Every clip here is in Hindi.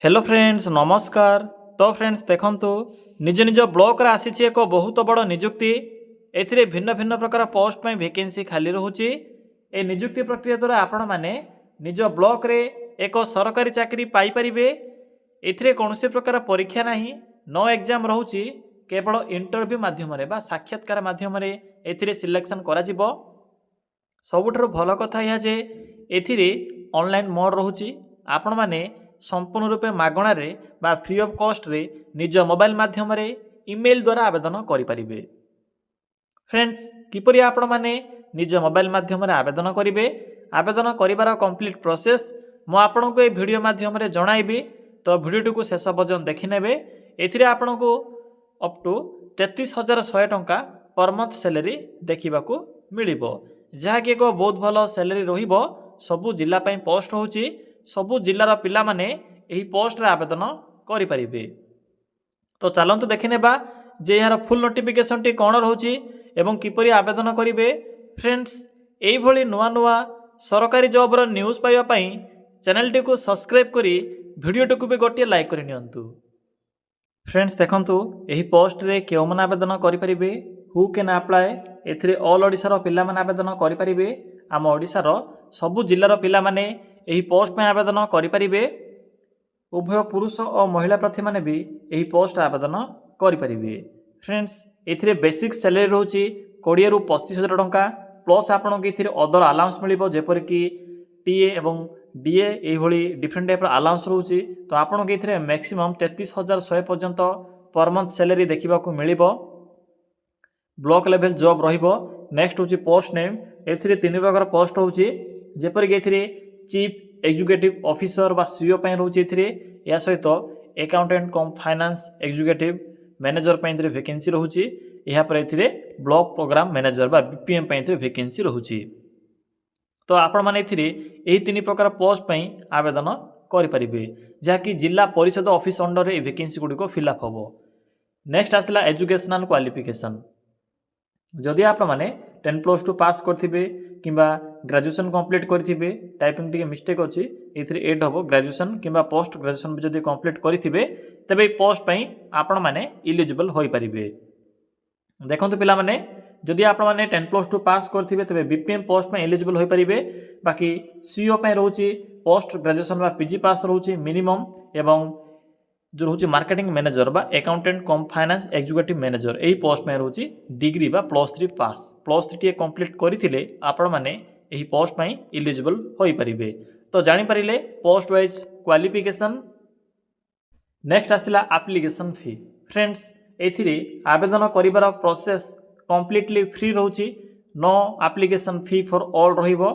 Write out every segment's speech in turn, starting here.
हेलो फ्रेंड्स नमस्कार। तो फ्रेंड्स देखंतु निज निज ब्लॉक रे आसी एक बहुत बड़ निजुक्ति एथिरे भिन्न भिन्न प्रकार पोस्ट में वैकेंसी खाली रहूची। ए निजुक्ति प्रक्रिया द्वारा आपण माने निज ब्लॉक रे एक सरकारी चाकरी पाई परिबे। एथिरे कोनोसी प्रकार परीक्षा नाही, नो एग्जाम रहूची, केवल इंटरव्यू माध्यम रे बा साक्षात्कार माध्यम रे एथिरे सिलेक्शन करा जिवो। सबुठारु भल कथा यह जे एथिरे ऑनलाइन मोड रहूची। आपण माने संपूर्ण रूपे मागणारे बा फ्री ऑफ कॉस्ट रे निज मोबाइल माध्यम रे ईमेल द्वारा आवेदन करि परिबे। फ्रेंड्स किपरि आपण माने निज मोबाइल माध्यम रे आवेदन करिवे, आवेदन करिवार कंप्लीट प्रोसेस मो आपनको ए वीडियो माध्यम रे जणाइबी। तो वीडियो को शेष पर्यंत देखि नेबे। एथिरे आपनको अप टू 33,100 टंका पर मंथ सैलरी देखिबाकू मिलिबो, जहा कि एक बहुत भल सैलरी रहिबो। सबु जिला पई पोस्ट होची, सबु जिल्लार पिला माने एही पोस्ट रे आवेदन करि परिबे। तो चलंतु देखिनेबा जे यार फुल नोटिफिकेशन टी कोन रहउची एवं किपरि आवेदन करिवे। फ्रेंड्स एही भली नुआ नुआ सरकारी जॉब रो न्यूज़ पाइबा पई चैनल टी को सब्सक्राइब करी वीडियो टी को भी गोटे लाइक करि नियंतु। फ्रेंड्स देखंतु एही पोस्ट रे केउ मन आवेदन करि परिबे, हु कैन अप्लाई। एथिरे ऑल ओडिसा रो पिला माने आवेदन करि परिबे। आम ओडिसा रो सबु जिल्लार पिला माने एही पोस्ट में आवेदन करि परिबे। उभय पुरुष और महिला प्रार्थी माने भी एही पोस्ट आवेदन करि परिबे। फ्रेंड्स एथिरे बेसिक सैलरी रहउची 20 रु 25,000 टंका प्लस आपन के एथिरे अदर अलाउंस मिलिबो, जेपर कि टीए एवं डीए एही भली डिफरेंट टाइप अलाउंस रहउची। तो आपन के एथिरे मैक्सिमम 33,100 पर्यंत पर मंथ सैलरी देखिबा को मिलिबो। ब्लॉक लेवल जॉब रहिबो। नेक्स्ट होची पोस्ट नेम। एथिरे तीन प्रकार पोस्ट होची, जेपर कि एथिरे चीफ एग्जीक्यूटिव ऑफिसर बा सीईओ पई रहउची। एथिरे या सहित अकाउंटेंट कम फाइनेंस एग्जीक्यूटिव मैनेजर पई एथिरे वैकेंसी रहउची। एहा पर एथिरे ब्लॉक प्रोग्राम मैनेजर बा बीपीएम पई एथिरे वैकेंसी रहउची। तो आपण माने एथिरे एही तीन प्रकार पोस्ट पई आवेदन करि परिबे, जहा कि जिला परिषद ऑफिस अंडर रे वैकेंसी गुडी को फिलअप होबो। नेक्स्ट आसला एजुकेशनल क्वालिफिकेशन। जदि आप माने 10+2 पास करथिबे किंबा ग्रेजुएशन कंप्लीट करथिबे, टाइपिंग टिके मिस्टेक अछि, एथिरे एड होबो ग्रेजुएशन किंबा पोस्ट ग्रेजुएशन भी जदि कंप्लीट करथिबे तबे पोस्ट पई आपण माने एलिजिबल होई परिबे। देखंतु पिला माने जदि आप माने 10+2 पास करथिबे तबे बीपीएम पोस्ट में एलिजिबल होई परिबे। बाकी सीईओ पई रहउची पोस्ट ग्रेजुएशन बा पीजी पास रहउची मिनिमम, एवं जो रहउची मार्केटिंग मैनेजर बा अकाउंटेंट कम फाइनेंस एग्जीक्यूटिव मैनेजर एही पोस्ट में रहउची डिग्री बा +3 पास। +3 टी कंप्लीट करिथिले आपण माने एही पोस्ट पई एलिजिबल होई परिबे। तो जानि परिले पोस्ट वाइज क्वालिफिकेशन। नेक्स्ट आसिला एप्लीकेशन फी। फ्रेंड्स एथिरे आवेदन करिवार प्रोसेस कंप्लीटली फ्री रहउची। No application fee for all रहिबो।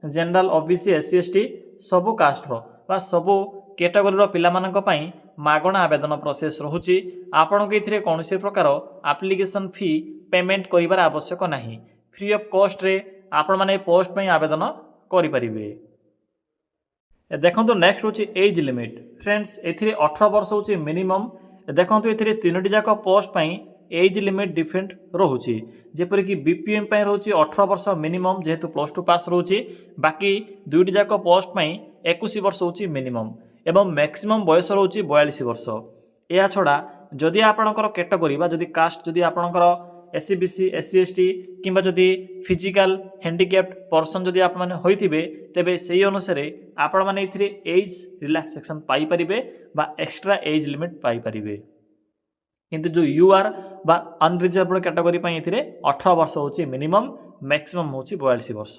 जनरल ओबीसी एससी एसटी सबु कास्ट रो बा सबु कैटेगरी रो पिला मानक पई मागणा आवेदन प्रोसेस रहउची। आपण के एथिरे कोनोसी प्रकार एप्लीकेशन फी पेमेंट करिवार आवश्यक नाही। फ्री ऑफ कॉस्ट रे आपण माने पोस्ट पई आवेदन करि परिबे। देखंतु नेक्स्ट होची एज लिमिट। फ्रेंड्स एथिरे 18 वर्ष होची मिनिमम। देखंतु एथिरे तीनोटी जाक पोस्ट पई एज लिमिट डिफरेंट रहउची, जेपर कि बीपीएम पई रहउची 18 वर्ष मिनिमम जेहेतु +2 पास रहउची। बाकी दुईटी जाक पोस्ट पई 21 वर्ष होची मिनिमम एवं मैक्सिमम बयस रहउची 42 वर्ष। या छडा जदि आपणकर कैटेगरी बा जदि कास्ट जदि आपणकर एससी बीसी एससी एसटी किंबा जदि फिजिकल हैंडिकैप्ड पर्सन जदि आप माने होइथिबे तेबे सेही अनुसार आपण माने इथिरे एज रिलैक्सेशन पाई परिबे बा एक्स्ट्रा एज लिमिट पाई परिबे। किंतु जो यूआर बा अनरिजर्व्ड कैटेगरी पई इथिरे 18 वर्ष होची मिनिमम, मैक्सिमम होची 42 वर्ष।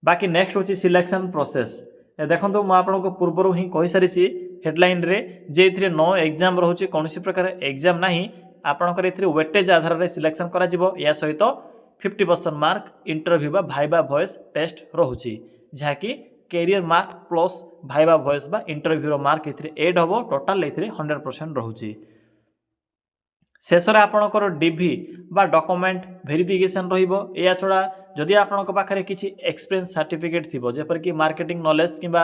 बाकी नेक्स्ट होची सिलेक्शन प्रोसेस। देखंतु म आपनको पूर्वरु ही कहि सारिछि हेडलाइन रे जे इथिरे नो एग्जाम रहउची, कोनोसी प्रकार एग्जाम नाही। आपणकर इथिरे वेटेज आधार रे सिलेक्शन करा जिवो। या सहित 50% मार्क इंटरव्यू बा भाइबा वॉइस टेस्ट रहउची, जहा कि career mark plus viva voice बा इंटरव्यू रो मार्क इथिरे ऐड होबो। टोटल इथिरे 100% रहउची। शेषरे आपणकर डीवी बा डॉक्यूमेंट वेरिफिकेशन रहिबो। या छडा जदि आपणक पाखरे किछि एक्सपीरियंस सर्टिफिकेट थिबो, जेपर कि मार्केटिंग नॉलेज किंबा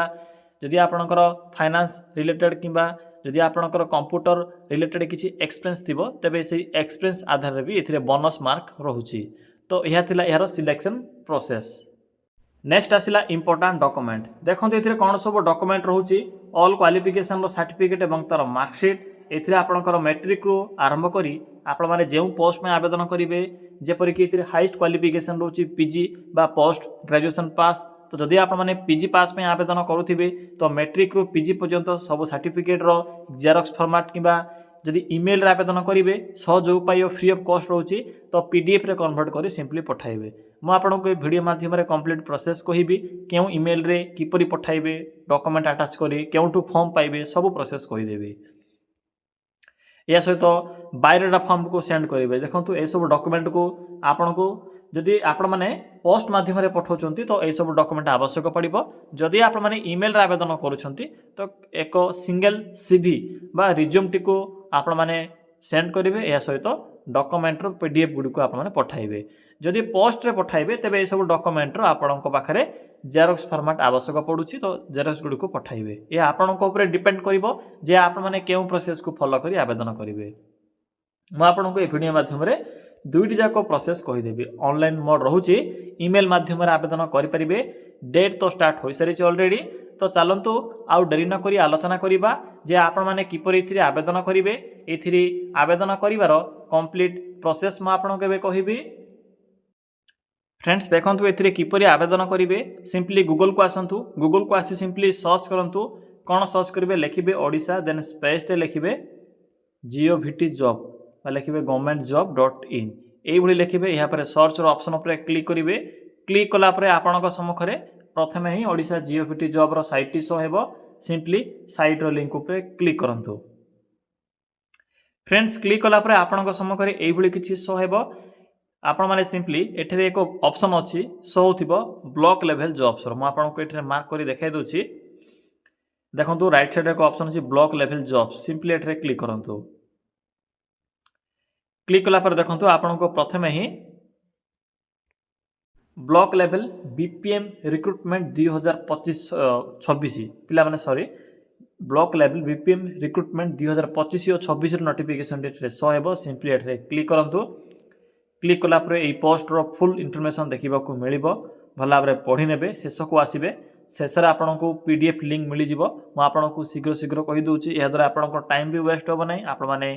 जदि आपणकर फाइनेंस रिलेटेड किंबा जदि आपणकर कंप्यूटर रिलेटेड किछि एक्सपीरियंस थिबो तबे सेही एक्सपीरियंस आधार रे भी एथिरे बोनस मार्क रहउची। तो यह थिला यार सिलेक्शन प्रोसेस। नेक्स्ट आसला इंपोर्टाट डॉक्यूमेंट देखो ये कौन सब डॉक्यूमेंट रोचे ऑल क्वालिफिकेशन सर्टिफिकेट और तार मार्कशीट एथिरे आपणकर मैट्रिक रू आरंभ करी आपण माने जो पोस्ट में आवेदन करेंगे जेपरिक हाइस्ट क्वालिफिकेशन रोचे पीजी बा पोस्ट ग्रेजुएशन पास तो जदि आप मैंने पीजी पास में आवेदन करुवे तो मैट्रिक रू पीजी पर्यंत सब सर्टिफिकेट रो जेरॉक्स फॉर्मेट किंबा जदि ईमेल रे आवेदन करेंगे सहज उपाय फ्री ऑफ कॉस्ट रोचे तो पीडीएफ रे कन्वर्ट कर सिंपली पठाइबे मु आपनको ये वीडियो माध्यम रे कंप्लीट प्रोसेस कहिबी केउ ईमेल रे किपरि पठाइबे डॉक्यूमेंट अटैच करी केउटू फॉर्म पाइबे सब प्रोसेस कहिदेबी या सहित बायोडाटा फॉर्म को सेंड करेंगे देखो ये सब डॉक्यूमेंट को आपन को जदि आपण मैंने पोस्ट माध्यम रे पठाउछंती तो ये सब डॉक्यूमेंट आवश्यक पड़िबो जदि आपण मैंने ईमेल रे आवेदन करूछंती तो एक सिंगल सीवी बा रिज्यूम टी को आपण मैंने सेंड करेंगे या सहित डॉक्यूमेंट रो पीडीएफ गुडी को आपण मैंने पठाइबे जदि पोस्ट रे पठाइबे तबे ये सब डॉक्यूमेंट रो आपणक पाखरे जेरॉक्स फॉर्मेट आवश्यक पड़ुछि तो जेरॉक्स गुडी को पठाइबे ये आपणक ऊपर डिपेंड करिवो जे आपण मैंने केउ प्रोसेस को फॉलो करी आवेदन करिवे मु आपणक ए वीडियो माध्यम रे दुईटी जाक प्रोसेस कहीदेवी ऑनलाइन मोड रोचे ईमेल माध्यम आवेदन करेंगे डेट तो स्टार्ट हो सारी ऑलरेडी तो चलतु आउ डेरी न करी आलोचना करवा जे आपण मैंने किपर आवेदन करेंगे ये आवेदन कर कंप्लीट प्रोसेस मुझे कहबी फ्रेंड्स देखो ये किपर आवेदन करेंगे सिंपली गूगल को आसतु गूगल को आसी सिंपली सर्च करूँ कौन सर्च करेंगे लिखे ओडिशा देन स्पेस लिखे GOVT जॉब लिखे गवर्नमेंट जॉब .in ये लिखे यहाँ पर सर्च ऑप्शन पर क्लिक करेंगे क्लिक कलापर आपण सम्मुखें प्रथम ही Odisha GOVT job site show हेब सिंपली साइट रो लिंक पर क्लिक करंतु फ्रेंड्स क्लिक कलापर आपण सम्मुखें ये किसी शो हेब आपण माने सिंपली एठरे एक ऑप्शन अच्छी शो होथिबो ब्लॉक लेवल जॉब्स मु आपनको एठरे मार्क करी देखाई दोछि देखंतु राइट साइड एक ऑप्शन अछि ब्लॉक लेवल जॉब्स सिंपली एठरे क्लिक करंतु क्लिक कला पर देखंतु आपनको प्रथमे ही ब्लॉक लेवल बीपीएम रिक्रुटमेंट 2025-26 पिला माने sorry block level BPM recruitment 2025 और 26 नोटिफिकेशन डेट शो हेबो सिंपली एठरे क्लिक करंतु क्लिक कला पर ए पोस्ट रो फुल इन्फॉर्मेशन देखिबा को मिलिबो भला भाबरे पढी नेबे शेष को आसीबे शेषर आपनको पीडीएफ लिंक मिली जिवो मु आपनको शीघ्र शीघ्र कहि दोछि या द्वारा आपनको टाइम भी वेस्ट होबो नै आपण माने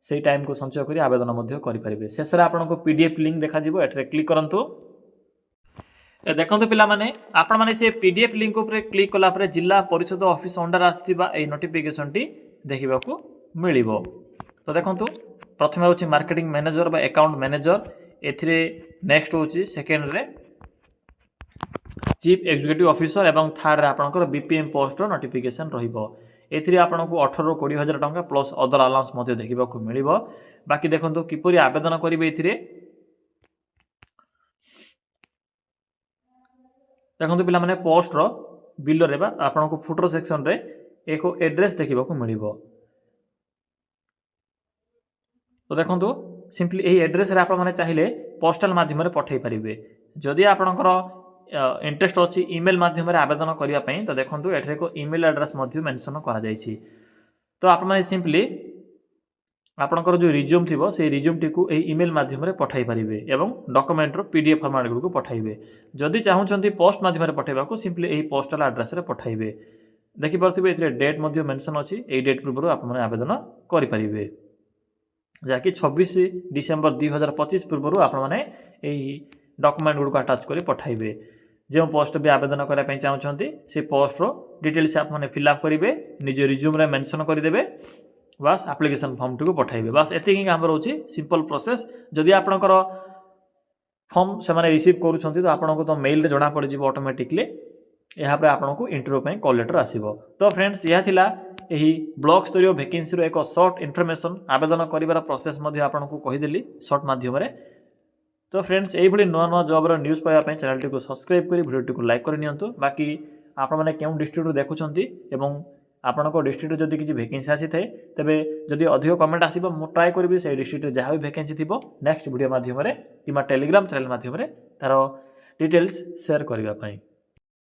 से टाइम को संचय करी आवेदन मध्य करि परिबे शेषर आपनको पीडीएफ लिंक देखा जिवो एठरे क्लिक करंतु देखंतु पिला माने आपण माने से पीडीएफ लिंक ऊपर क्लिक कला पर जिला परिषद ऑफिस अंडर आस्थिबा ए नोटिफिकेशन टी देखिबा को मिलिबो तो देखंतु प्रथम होछि मार्केटिंग मैनेजर बा अकाउंट मैनेजर एथिरे नेक्स्ट होछि सेकंड रे चीफ एग्जीक्यूटिव ऑफिसर एवं थर्ड रे आपनकर बीपीएम पोस्ट रो नोटिफिकेशन रहिबो एथिरे आपनको 18 ରୁ 20 हजार टंका प्लस अदर अलाउंस मध्ये देखिबा को मिलिबो बाकी देखंतु किपरि आवेदन करिवे एथिरे देखंतु पिला माने पोस्ट रो बिलो रे बा आपनको फुटर सेक्शन रे एक एड्रेस देखिबा को मिलिबो तो देखंतु सिंपली एही एड्रेस रे आपण माने चाहिए पोस्टल माध्यम रे पठाई परिबे जदि आपणकर इंटरेस्ट अच्छी ईमेल माध्यम आवेदन करने तो देखो एठरे को ईमेल एड्रेस मेंशन करा जायछि तो आप सिंपली आपणकर जो रिज्यूम थी से रिज्यूम टी को ईमेल माध्यम पठाई पारिबे एवं डॉक्यूमेंट रो पीडीएफ फॉर्मेट गुडी को पठाइबे जदि चाहूछंती पोस्ट माध्यम पठाइबा को सिंपली एही पोस्टल एड्रेस रे पठाइबे देखि परथिबे एथरे डेट मध्ये मेंशन अछि एही डेट पूर्व आप माने आवेदन करि परिबे जाकि 26 डिसेंबर 2025 पूर्व आप माने एही डॉक्यूमेंट गुडी को अटैच करि पठाइबे जो पोस्ट भी आवेदन करने चाहते से पोस्ट रो डिटेल्स आप मैंने फिलअप करेंगे निज रिज्यूम रे मेंशन करदेवे बस एप्लिकेशन फॉर्म टी को पठाइबे बस एतिक काम रोचे सिंपल प्रोसेस जदि आपणकर फॉर्म से माने रिसीव करूछंती तो आपनको तो मेल रे जणा पड़ जिवो ऑटोमेटिकली यहाँ पर आपको इंटरव्यू पे कॉल लेटर आसीबो तो फ्रेंड्स यह थिला एही ब्लॉक स्तरीय वैकेंसी रो एक शॉर्ट इन्फॉर्मेशन आवेदन करिवार प्रोसेस मध्ये आपनको कहिदेली शॉर्ट माध्यम रे तो फ्रेंड्स ये नुआ नुआ जॉब न्यूज़ पाइबा चैनल को सब्सक्राइब कर वीडियो को लाइक करनी बाकी आपण मैंने क्यों डिस्ट्रिक्ट देखुंत एवं आपण डिस्ट्रिक्ट जदि किसी वैकेंसी आसी थाए तेबे जदि अधिक कमेंट आसीबो मु ट्राई करिवि से डिस्ट्रिक्ट जहाँ भी वैकेंसी थिबो नेक्स्ट वीडियो माध्यम कि टेलीग्राम चैनल माध्यम तार डिटेल्स शेयर करने।